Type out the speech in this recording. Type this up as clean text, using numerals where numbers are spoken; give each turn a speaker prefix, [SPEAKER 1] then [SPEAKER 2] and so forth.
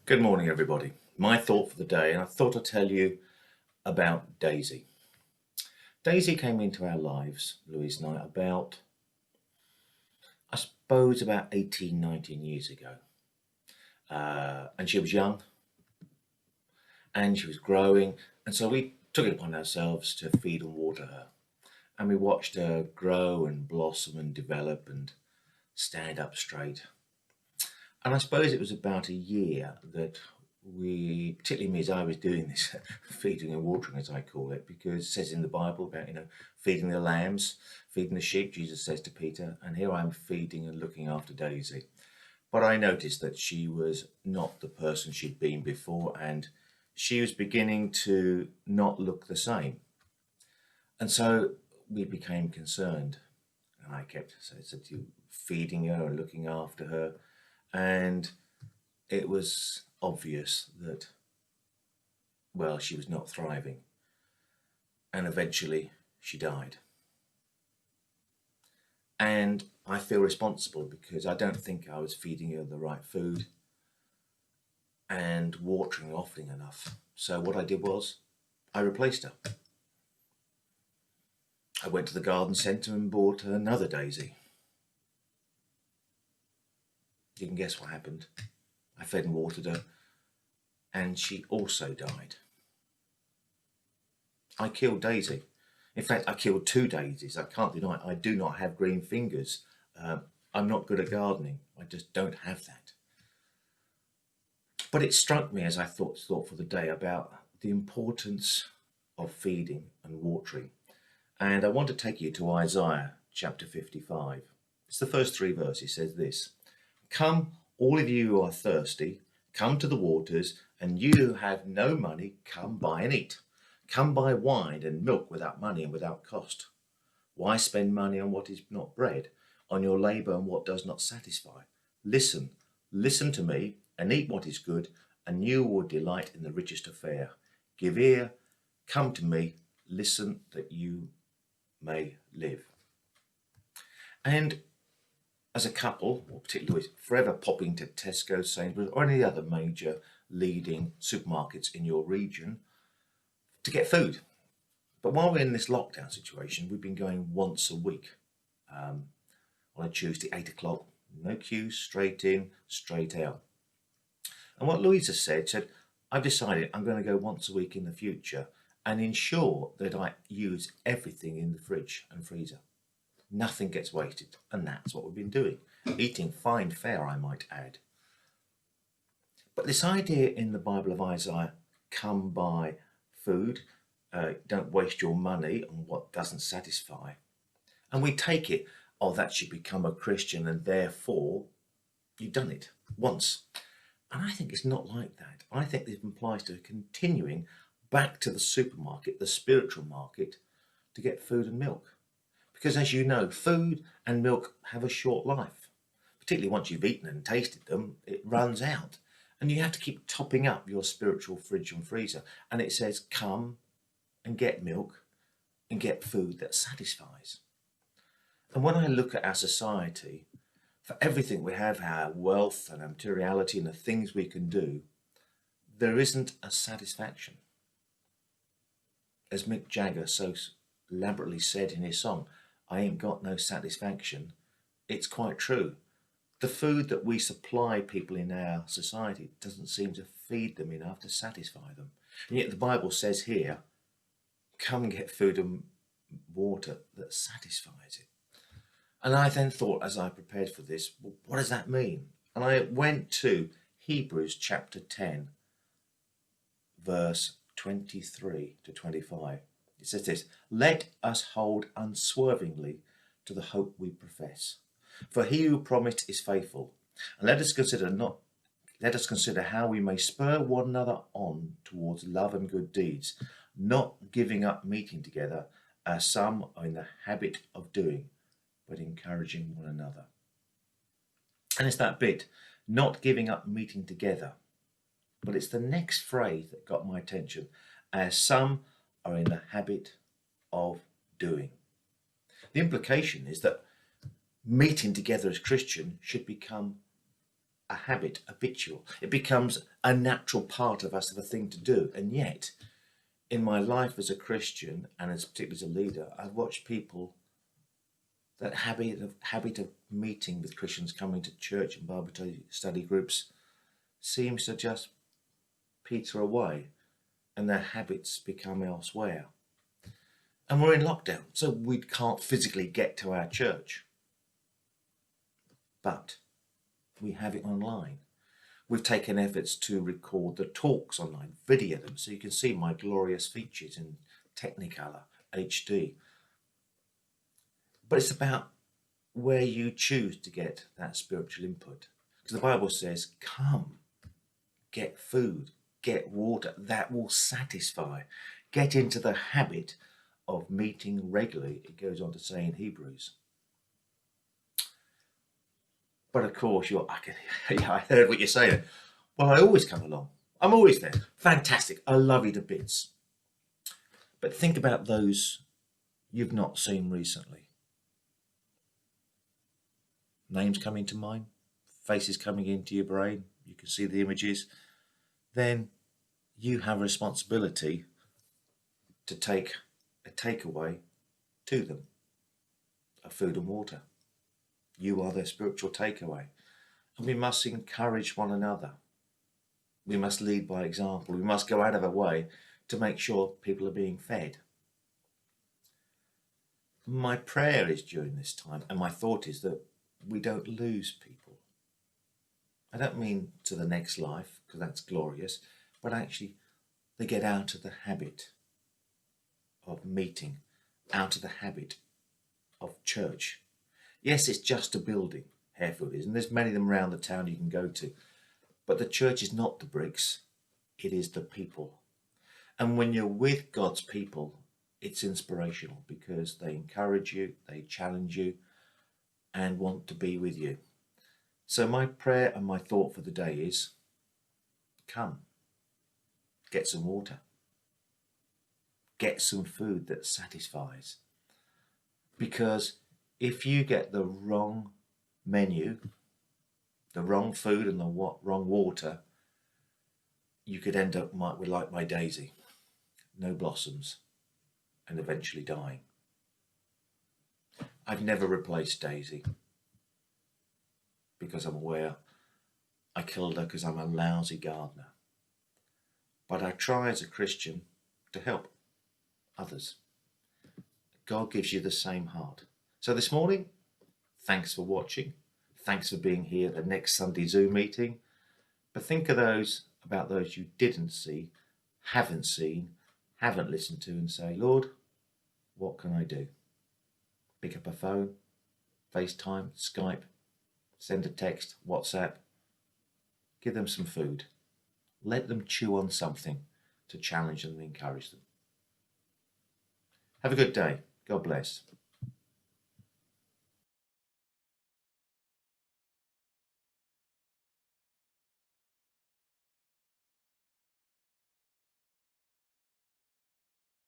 [SPEAKER 1] Good morning, everybody. My thought for the day, and I thought I'd tell you about Daisy. Daisy came into our lives, Louise and I, I suppose, about 18, 19 years ago. And she was young and she was growing. And so we took it upon ourselves to feed and water her. And we watched her grow and blossom and develop and stand up straight. And I suppose it was about a year that we, particularly me, as I was doing this feeding and watering, as I call it, because it says in the Bible about, feeding the lambs, feeding the sheep, Jesus says to Peter, and here I'm feeding and looking after Daisy. But I noticed that she was not the person she'd been before, and she was beginning to not look the same. And so we became concerned, and I kept said to feeding her and looking after her, and it was obvious that, well, she was not thriving. And eventually she died. And I feel responsible because I don't think I was feeding her the right food and watering often enough. So what I did was I replaced her. I went to the garden centre and bought another Daisy. You can guess what happened. I fed and watered her, and she also died. I killed Daisy. In fact, I killed two daisies. I can't deny it. I do not have green fingers. I'm not good at gardening. I just don't have that. But it struck me as I thought for the day about the importance of feeding and watering. And I want to take you to Isaiah chapter 55. It's the first three verses. It says this: "Come, all of you who are thirsty, come to the waters, and you who have no money, come buy and eat. Come buy wine and milk without money and without cost. Why spend money on what is not bread, on your labour and what does not satisfy? Listen, listen to me, and eat what is good, and you will delight in the richest of fare. Give ear, come to me, listen that you may live." And as a couple, or particularly forever popping to Tesco, Sainsbury's, or any other major leading supermarkets in your region to get food. But while we're in this lockdown situation, we've been going once a week on a Tuesday, 8 o'clock, no queues, straight in, straight out. And what Louisa said, I've decided I'm going to go once a week in the future and ensure that I use everything in the fridge and freezer. Nothing gets wasted, and that's what we've been doing. Eating fine fare, I might add. But this idea in the Bible of Isaiah, come buy food, don't waste your money on what doesn't satisfy. And we take it, oh, that should become a Christian, and therefore you've done it once. And I think it's not like that. I think this applies to continuing back to the supermarket, the spiritual market, to get food and milk. Because as you know, food and milk have a short life. Particularly once you've eaten and tasted them, it runs out. And you have to keep topping up your spiritual fridge and freezer. And it says, come and get milk and get food that satisfies. And when I look at our society, for everything we have, our wealth and our materiality and the things we can do, there isn't a satisfaction. As Mick Jagger so elaborately said in his song, I ain't got no satisfaction. It's quite true. The food that we supply people in our society doesn't seem to feed them enough to satisfy them. And yet the Bible says here, come and get food and water that satisfies it. And I then thought, as I prepared for this, well, what does that mean? And I went to Hebrews chapter 10, verse 23 to 25. It says this: "Let us hold unswervingly to the hope we profess. For he who promised is faithful. And let us consider how we may spur one another on towards love and good deeds, not giving up meeting together, as some are in the habit of doing, but encouraging one another." And it's that bit, not giving up meeting together. But it's the next phrase that got my attention, as some are in the habit of doing. The implication is that meeting together as Christians should become a habit, habitual. It becomes a natural part of us, of a thing to do. And yet, in my life as a Christian, and as particularly as a leader, I've watched people, that habit of meeting with Christians, coming to church and Bible study groups, seems to just peter away, and their habits become elsewhere. And we're in lockdown, so we can't physically get to our church, but we have it online. We've taken efforts to record the talks online, video them, so you can see my glorious features in Technicolor HD. But it's about where you choose to get that spiritual input. Because the Bible says, come, get food, get water, that will satisfy. Get into the habit of meeting regularly, it goes on to say in Hebrews. But of course, I heard what you're saying. Well, I always come along. I'm always there. Fantastic. I love you to bits. But think about those you've not seen recently. Names coming to mind, faces coming into your brain, you can see the images. Then you have a responsibility to take a takeaway to them of food and water. You are their spiritual takeaway. And we must encourage one another. We must lead by example. We must go out of our way to make sure people are being fed. My prayer is during this time, and my thought is that we don't lose people. I don't mean to the next life, because that's glorious, but actually they get out of the habit of meeting, out of the habit of church. Yes, it's just a building, Harefield is, and there's many of them around the town you can go to. But the church is not the bricks, it is the people. And when you're with God's people, it's inspirational because they encourage you, they challenge you, and want to be with you. So my prayer and my thought for the day is, come, get some water, get some food that satisfies. Because if you get the wrong menu, the wrong food and the wrong water, you could end up with like my daisy, no blossoms, and eventually dying. I've never replaced Daisy because I'm aware I killed her because I'm a lousy gardener. But I try as a Christian to help others. God gives you the same heart. So this morning, thanks for watching. Thanks for being here at the next Sunday Zoom meeting. But think of about those you didn't see, haven't seen, haven't listened to, and say, Lord, what can I do? Pick up a phone, FaceTime, Skype, send a text, WhatsApp. Give them some food. Let them chew on something to challenge them and encourage them. Have a good day. God bless.